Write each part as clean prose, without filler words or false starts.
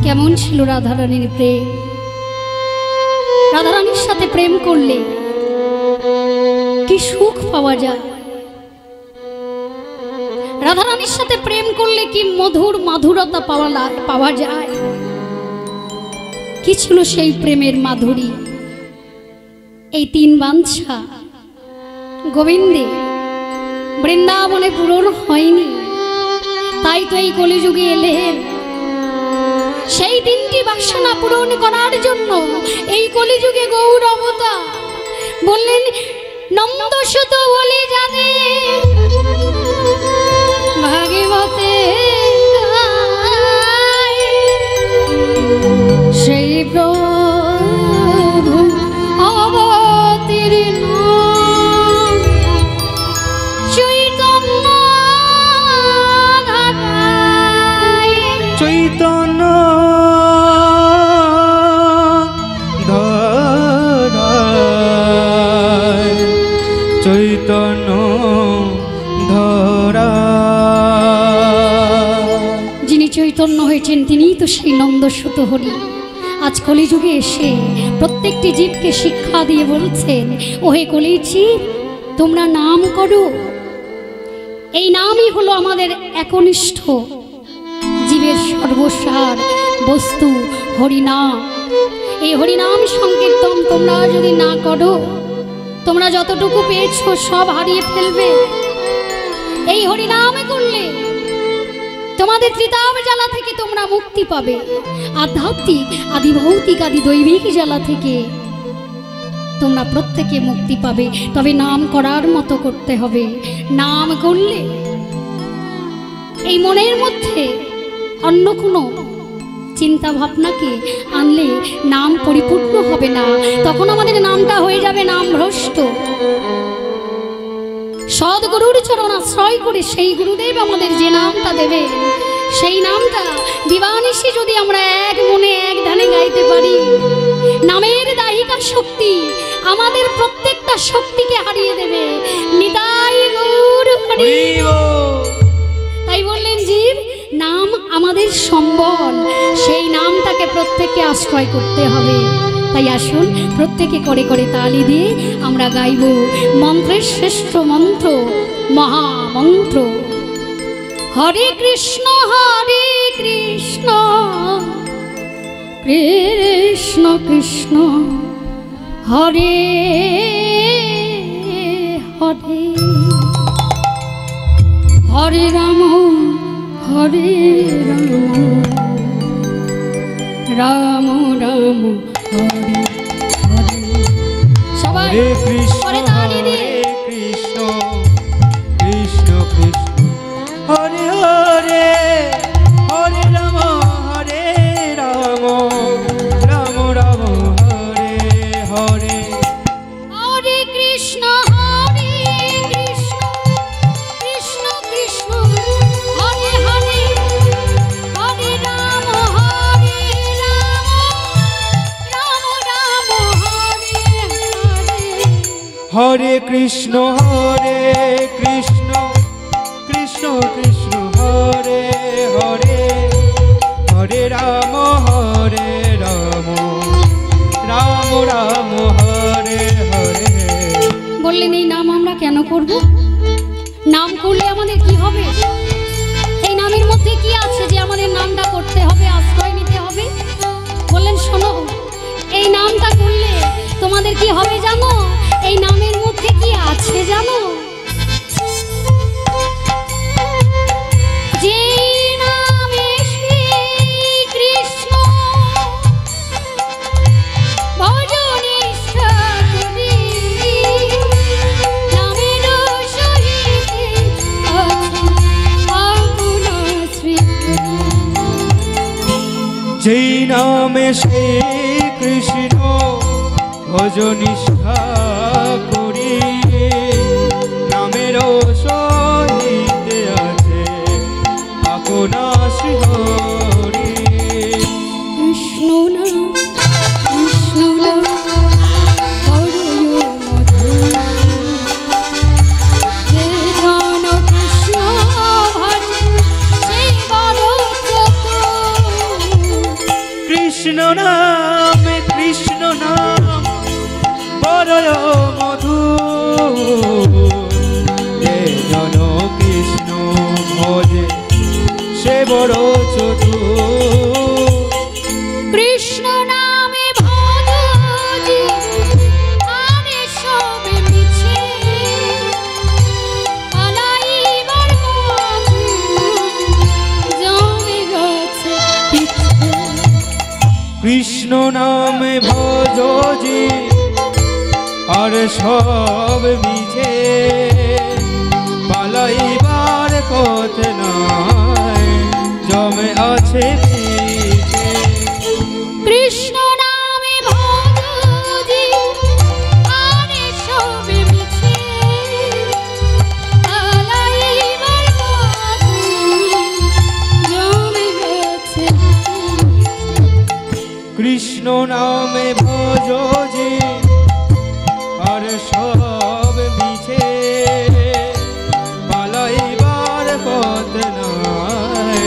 কেমন ছিল রাধারানীর প্রেম। রাধারানীর সাথে প্রেম করলে কি সুখ পাওয়া যায়, রাধারানীর সাথে প্রেম করলে কি মধুর মাধুরতা পাওয়া যায়। কি ছিল সেই প্রেমের মাধুরী। এই তিন বাঞ্ছা গোবিন্দে বৃন্দাবনে পূরণ হয়নি, তাই তো এই কলিযুগে এলেন সেই তিনটি বাসনা পূরণ করার জন্য। এই কলিযুগে গৌর অবতার বললেন নন্দসুত বলে জানে ভাগবতে সেই প্রভু অবতীর্ণ চৈতন্য চৈতন্য চৈতন্য ধরা। যিনি চৈতন্য হয়েছেন তিনিই তো সেই নন্দসুত হরি। আজ কলিযুগে এসে প্রত্যেকটি জীবকে শিক্ষা দিয়ে বলছেন, ওহে কলির জীব তোমরা নাম করো। এই নামই হলো আমাদের একনিষ্ঠ জীবের সর্বসার বস্তু হরিনাম। এই হরিনাম সংকীর্তন তোমরা যদি না করো, তোমরা যতটুকু পেয়েছো সব হারিয়ে ফেলবে। এই হরিনামে করলে তোমাদের ত্রিতাপ জ্বালা থেকে তোমরা মুক্তি পাবে, আধ্যাত্মিক আদি ভৌতিক আদি দৈবিক জ্বালা থেকে তোমরা প্রত্যেকে মুক্তি পাবে। তবে নাম করার মতো করতে হবে। নাম করলে এই মনের মধ্যে অন্য কোনো চিন্তা ভাবনাকে আনলে নাম পরিপূর্ণ হবে না, তখন আমাদের নামটা হয়ে যাবে নাম ভ্রষ্ট। সদ্গুরুর চরণ আশ্রয় করে সেই গুরুদেব আমাদের যে নামটা দেবে, সেই নামটা দিবানিশি যদি আমরা এক মনে এক ধ্যানে গাইতে পারি, নামের দায়িকা শক্তি আমাদের প্রত্যেকটা শক্তিকে হারিয়ে দেবে। নিতাই গৌর হরি। তাই বললেন জীব নাম আমাদের সম্বল, সেই নামটাকে প্রত্যেককে আশ্রয় করতে হবে। তাই আসুন প্রত্যেকে করে করে তালি দিয়ে আমরা গাইব মন্ত্রের শ্রেষ্ঠ মন্ত্র, মহামন্ত্র। হরে কৃষ্ণ কৃষ্ণ কৃষ্ণ হরে হরে, হরে রাম রাম রাম হরে হরে। সবাই কৃষ্ণ হরে কৃষ্ণ কৃষ্ণ কৃষ্ণ হরে হরে, হরে রাম রাম রাম হরে হরে। হরে কৃষ্ণ কৃষ্ণ কৃষ্ণ কৃষ্ণ হরে হরে, হরে রাম রাম রাম হরে হরে। হরে কৃষ্ণ কৃষ্ণ কৃষ্ণ কৃষ্ণ হরে হরে, হরে রাম রাম রাম হরে হরে। বললেন এই নাম আমরা কেন করব? নাম করলে আমাদের কি হবে? এই নামের মধ্যে কি আছে যে আমাদের নামটা করতে হবে, আশ্রয় নিতে হবে? বললেন শোনো, এই নামটা করলে তোমাদের কি হবে জানো? এই নামের মধ্যে কি আছে জানো? যে নামে শ্রী কৃষ্ণ ভজনিষ্ঠা করি, নামের সহিতে আছে আপন স্মৃতি। যেই নামে শ্রী কৃষ্ণ ভজনিষ্ঠা করি, নামের সহিতে আছে আপনা শ্রীহরি। কৃষ্ণ নাম কৃষ্ণ নাম হরে মধুর, যে জন কৃষ্ণ ভজে সেই বড় চতুর। কৃষ্ণ নাম বড় মধু, যে জন কৃষ্ণ ভজে সে বড় চতুর। কৃষ্ণ নামে ভজি আরে সবে মিছে, পালাইবার পথে জমে গেছে পিছে। কৃষ্ণ নামে ভজি আর সব মিছে, পালাইবার পথ নাই জমে আছে পিছে। কৃষ্ণ নামে ভজি আরে সবে মিছে, পালাইবার পথে জমে গেছে পিছে। কৃষ্ণ নামে ভজি আর সব মিছে, পালাইবার পথ নাই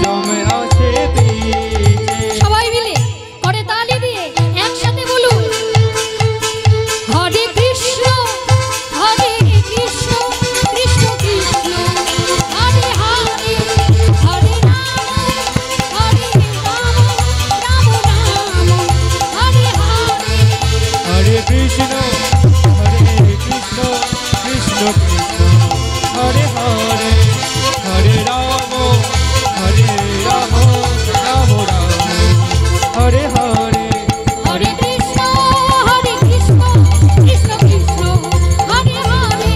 জমে আছে পিছে। সবাই মিলে করে তালি দিয়ে একসাথে বলুন, হরে কৃষ্ণ কৃষ্ণ কৃষ্ণ হরে হরে, হরে রাম রাম রাম হরে হরে। হরে কৃষ্ণ কৃষ্ণ কৃষ্ণ হরে হরে, হরে রাম রাম রাম হরে হরে। হরে কৃষ্ণ কৃষ্ণ কৃষ্ণ হরে হরে,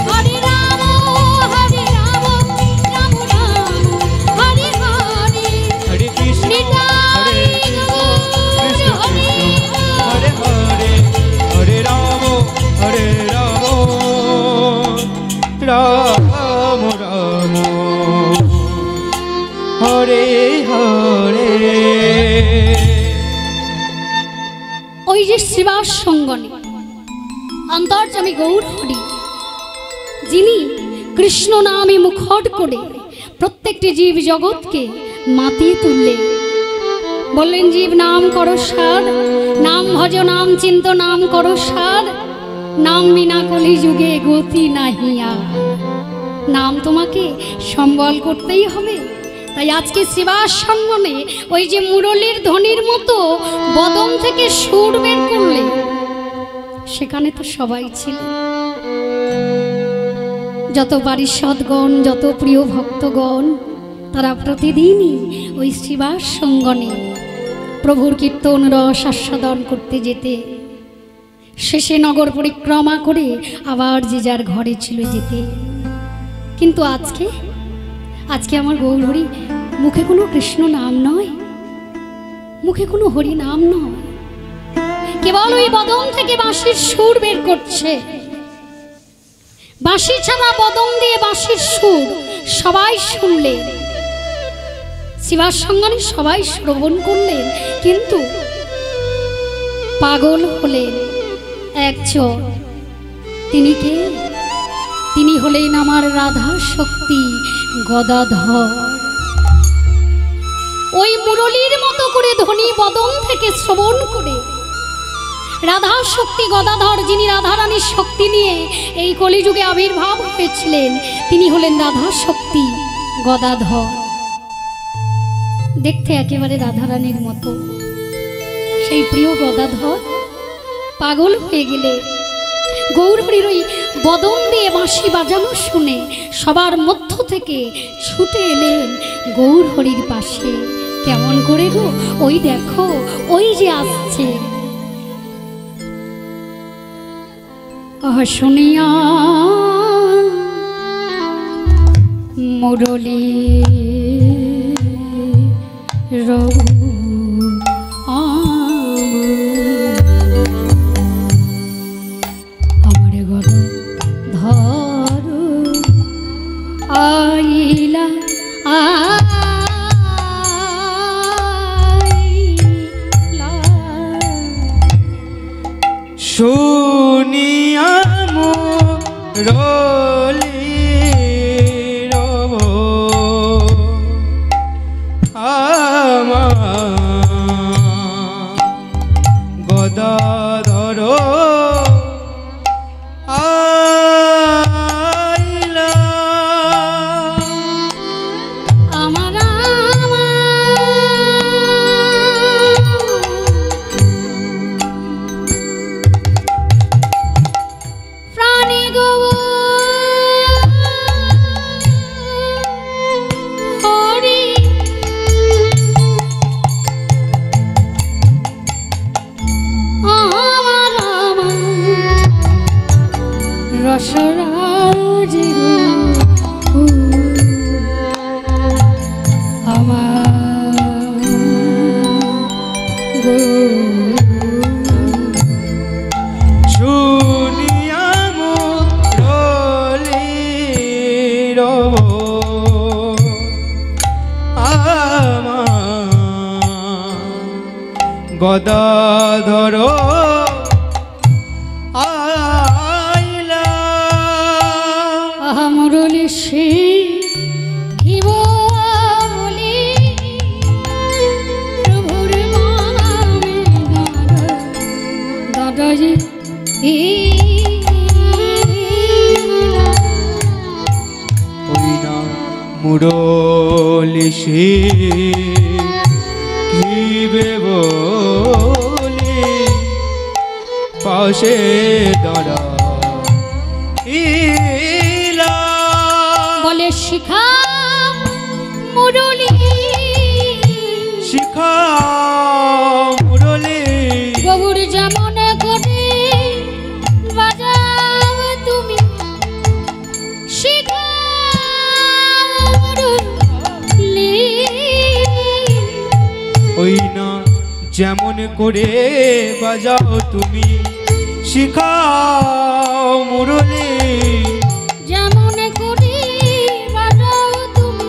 হরে রাম রাম রাম হরে হরে। হরে কৃষ্ণ কৃষ্ণ হরে হরে, হরে রাম রাম রাম হরে হরে। ওই যে শ্রীবাস সঙ্গনে অন্তর্যামী গৌর হরি, যিনি কৃষ্ণ নামে মুখর করে প্রত্যেকটি জীব জগৎকে মাতিয়ে তুললেন। বললেন, জীব নাম করো সার, নাম ভজ নাম চিন্ত নাম করো সার, নাম বিনা কলি যুগে গতি নাহিয়া। নাম তোমাকে সম্বল করতেই হবে। তাই আজকে শ্রীবাস সঙ্গনে ওই যে মুরলীর ধ্বনির মতো বদন থেকে সুর বের করলে, সেখানে তো সবাই ছিল, যত পারিষদগণ, যত প্রিয় ভক্তগণ, তারা প্রতিদিনই ওই শ্রীবাস সঙ্গনে প্রভুর কীর্তন রস আস্বাদন করতে যেতে, শেষে নগর পরিক্রমা করে আবার যে যার ঘরে ছিল যেতে। কিন্তু আজকে আমার গৌর হরি মুখে কোনো কৃষ্ণ নাম নয়, মুখে কোনো হরি নাম নয়, কেবল ওই বদন থেকে বাঁশির সুর বের করছে। বাঁশি ছাড়া বদন দিয়ে বাঁশির সুর সবাই শুনলেন, শ্রীবাস সঙ্গনে সবাই শ্রবণ করলেন, কিন্তু পাগল হলেন একজন। তিনি কে? তিনি হলেন আমার রাধা শক্তি গদাধর। ওই মুরলীর মতো করে ধ্বনি বদন থেকে শ্রবণ করে রাধা শক্তি গদাধর, যিনি রাধারানীর শক্তি নিয়ে এই কলিযুগে আবির্ভাব হয়েছিলেন, তিনি হলেন রাধা শক্তি গদাধর। দেখতে একেবারে রাধারানীর মতো সেই প্রিয় গদাধর পাগল হয়ে গেলে গৌর হরির ওই বদন দিয়ে বাঁশি বাজানো শুনে সবার মধ্য থেকে ছুটে এলেন গৌর হরির পাশে। কেমন করে গো? ওই দেখো, ওই যে আসছে। শুনিয়া মুরলী আমার গদ ধর আইলা শুনিয়া মুরলী আমার শুনিয়া মুরলীর গদাধর আইলা মুরলী সে কি বলি প্রভুর নামে দাদাজি ওই না মুরলী সে কিবে বলি পাশে দাঁড়া ইলা বলে শিখা মুরলী শিখা মুরলী গৌর যেমন করে বাজাও তুমি শিখা মুরলী ওই না যেমন করে বাজাও তুমি শিখাও মুরলী যেমন করে বাজাও তুমি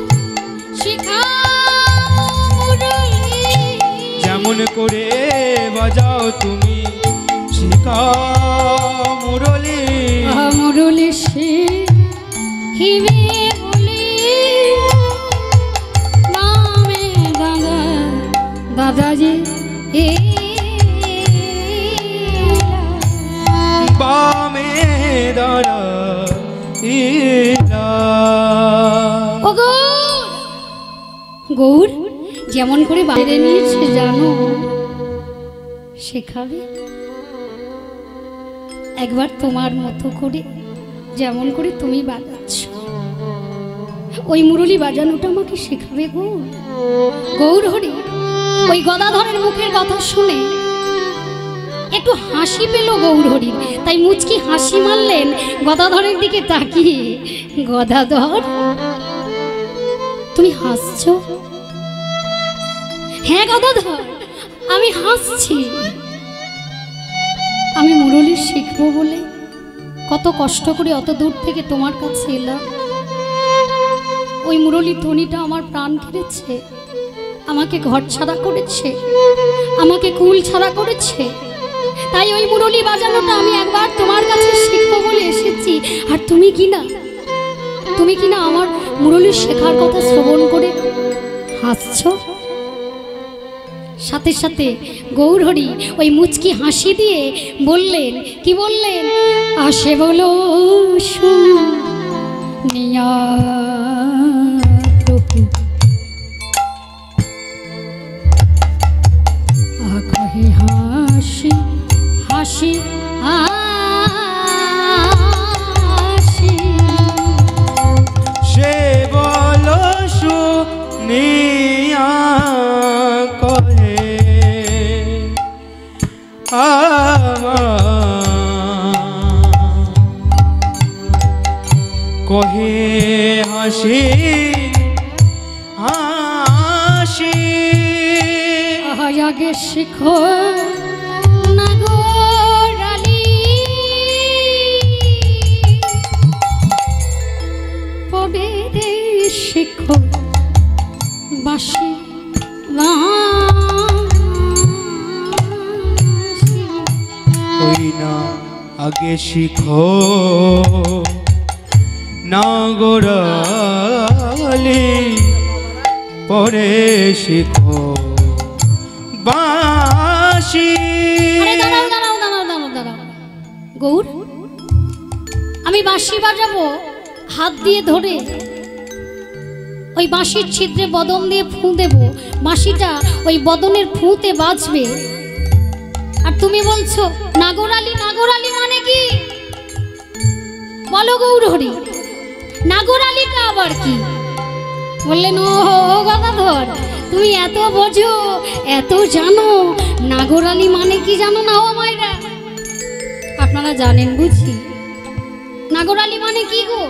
শিখাও মুরলী যেমন করে বাজাও তুমি শিখাও মুরলী মুরলী সে হিবে বলি নামে দাদা দাদাজি বামে দাঁড়া ইলা ও গৌর যেমন করে বাইরে নিয়েছে জানো শেখাবে একবার তোমার মতো করে যেমন করে তুমি বাজাচ্ছ ওই মুরলী বাজানোটা আমাকে শেখাবে গৌর গৌর হরি ওই গদাধরের মুখের কথা শুনে একটু হাসি পেল গৌর হরির তাই মুচকি হাসি মারলেন গদাধরের দিকে তাকিয়ে গদাধর তুমি হাসছো হ্যাঁ গদাধর আমি হাসছি আমি মুরলী শিখবো বলে কত কষ্ট করে অত দূর থেকে তোমার কাছে এলাম ওই মুরলীর ধ্বনিটা আমার প্রাণ কেড়েছে আমাকে ঘর ছাড়া করেছে আমাকে কুল ছাড়া করেছে তাই ওই মুরলী বাজানোটা আমি একবার তোমার কাছে শিখবো বলে এসেছি আর তুমি কিনা আমার মুরলী শেখার কথা শ্রবণ করে হাসছো সাথে সাথে গৌরহরি ওই মুচকি হাসি দিয়ে বললেন কি বললেন আসে বলো শুনিয়া প্রভু আখে হাসি হাসি হাসি সে বলো শুনিয়া কহে কহে হাসি হাসি আগে শিখো না গো রানী পরে শিখো বাসি ওই না আগে শিখো নাগরালি পরে শিখো বাঁশি দাঁড়াও গৌর আমি বাঁশি বাজাবো হাত দিয়ে ধরে ওই বাঁশির ছিদ্রে বদন দিয়ে ফু দেব বাঁশিটা ওই বদনের ফুঁতে বাজবে আর তুমি বলছো নাগরালি নাগরালি মানে কি বলো গৌরহরি নাগরালিটা আবার কি বললেন ও গদাধর তুমি এত বোঝো এত জানো নাগরালি মানে কি জানো না ও মায়েরা আপনারা জানেন বুঝি নাগরালি মানে কি গো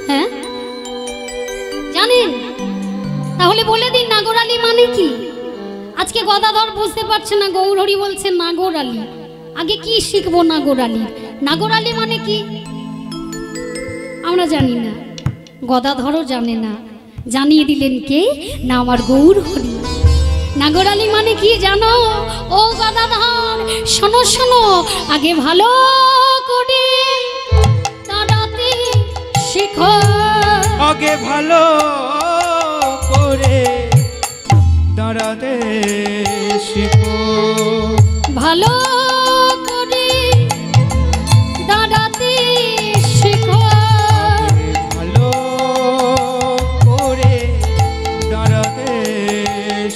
হ্যাঁ জানেন তাহলে বলে দিন নাগরালি মানে কি আজকে গদাধর বুঝতে পারছে না, গৌরহরি বলছে নাগর আলী। আগে কি শিখবো নাগর আলী? নাগর আলী মানে কি আমরা জানি না, গদাধরও জানে না। জানিয়ে দিলেন কে? না আমার গৌরহরি। নাগর আলী মানে কি জানো? ও গদাধর শোনো শোনো, আগে ভালো করে দাঁড়াতে শেখো। আগে ভালো করে দাঁড়াতে শিখো। ভালো করে দাঁড়াতে শেখো। ভালো করে দাঁড়াতে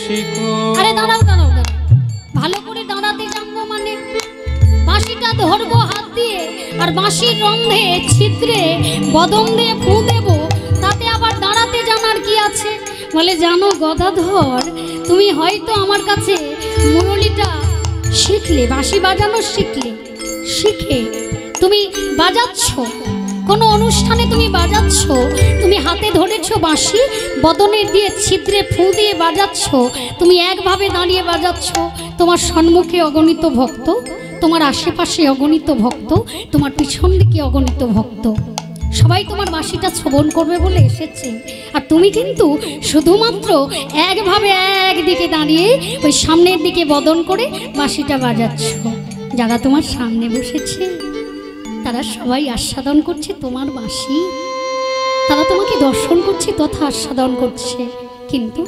শিখো। আরে দাঁড়াও দাঁড়াও দাঁড়াও, ভালো করে দাঁড়াতে জানবো মানে বাঁশিটা ধরবো হাত দিয়ে, আর বাঁশির রন্ধে ছিদ্রে বদন দিয়ে ফু দেবো, তাতে আবার দাঁড়াতে জানার কি আছে? বলে জানো গদাধর, তুমি হয়তো আমার কাছে মুরলিটা শিখলে, বাঁশি বাজানো শিখে তুমি বাজাচ্ছ, কোনো অনুষ্ঠানে তুমি বাজাচ্ছ, তুমি হাতে ধরেছো বাঁশি, বদনের দিয়ে ছিদ্রে ফু দিয়ে বাজাচ্ছ, তুমি একভাবে দাঁড়িয়ে বাজাচ্ছ, তোমার সম্মুখে অগণিত ভক্ত, তোমার আশেপাশে অগণিত ভক্ত, তোমার পিছন দিকে অগণিত ভক্ত, সবাই তোমার বাঁশিটা শ্রবণ করবে বলে এসেছে, আর তুমি কিন্তু শুধুমাত্র একভাবে একদিকে দাঁড়িয়ে ওই সামনের দিকে বদন করে বাঁশিটা বাজাচ্ছ। যারা তোমার সামনে বসেছে তারা সবাই আস্বাদন করছে তোমার বাঁশি, তারা তোমাকে দর্শন করছে তথা আস্বাদন করছে, কিন্তু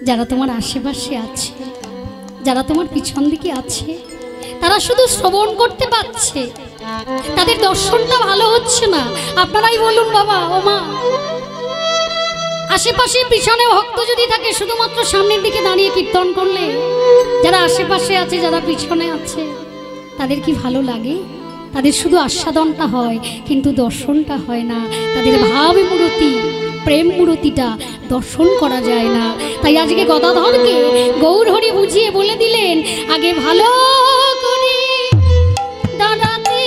যারা তোমার আশেপাশে আছে, যারা তোমার পিছন দিকে আছে, তারা শুধু শ্রবণ করতে পাচ্ছে, তাদের দর্শনটা ভালো হচ্ছে না। আপনারাই বলুন বাবা ও মা, আশেপাশে পিছনে ভক্ত যদি থাকে, শুধুমাত্র সামনের দিকে দাঁড়িয়ে কীর্তন করলে যারা আশেপাশে আছে, যারা পিছনে আছে, তাদের কি ভালো লাগে? তাদের শুধু আস্বাদনটা হয় কিন্তু দর্শনটা হয় না, তাদের ভাব মূর্তি, প্রেম মূর্তিটা দর্শন করা যায় না। তাই আজকে গদাধরকে গৌরহরি বুঝিয়ে বলে দিলেন, আগে ভালো করে দাঁড়াতে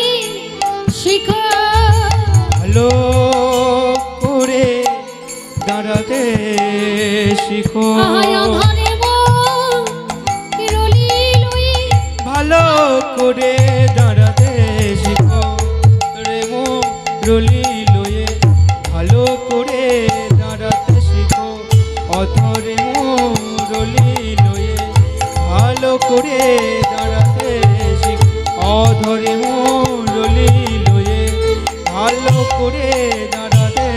শিখো। ভালো করে দাঁড়াতে শিখো। ভালো করে দাঁড়াতে শিখো রে মুরলি লয়ে। ভালো করে দাঁড়াতে শিখো অধরে মুরলি লয়ে। ভালো করে দাঁড়াতে শিখো অধরে মুরলি লয়ে। ভালো করে দাঁড়াতে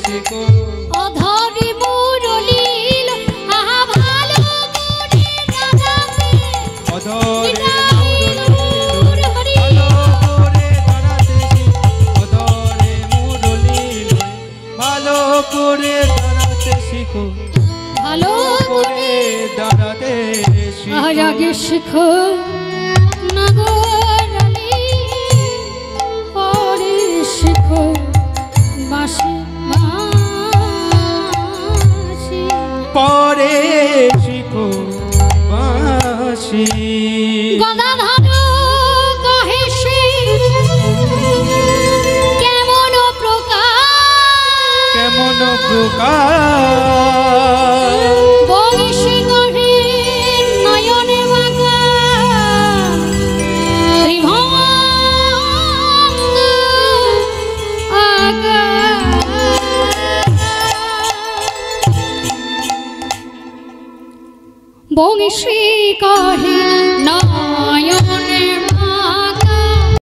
শিখো অধরে মুরলি আহা ভালো করে দাঁড়াতে। অধরে করে দাঁড়াতে শিখো। ভালো করে দাঁড়াতে শিখো। আগে শিখো নাগর আলী, পরে শিখো বাঁশি বাঁশি। পরে শিখো বাঁশি। গদাধর কহে সে কেমন প্রকার, কেমন প্রকার। বংশী গহে নয়নে বাঁকা ত্রিভঙ্গ আকার। বংশী কহে নয়নে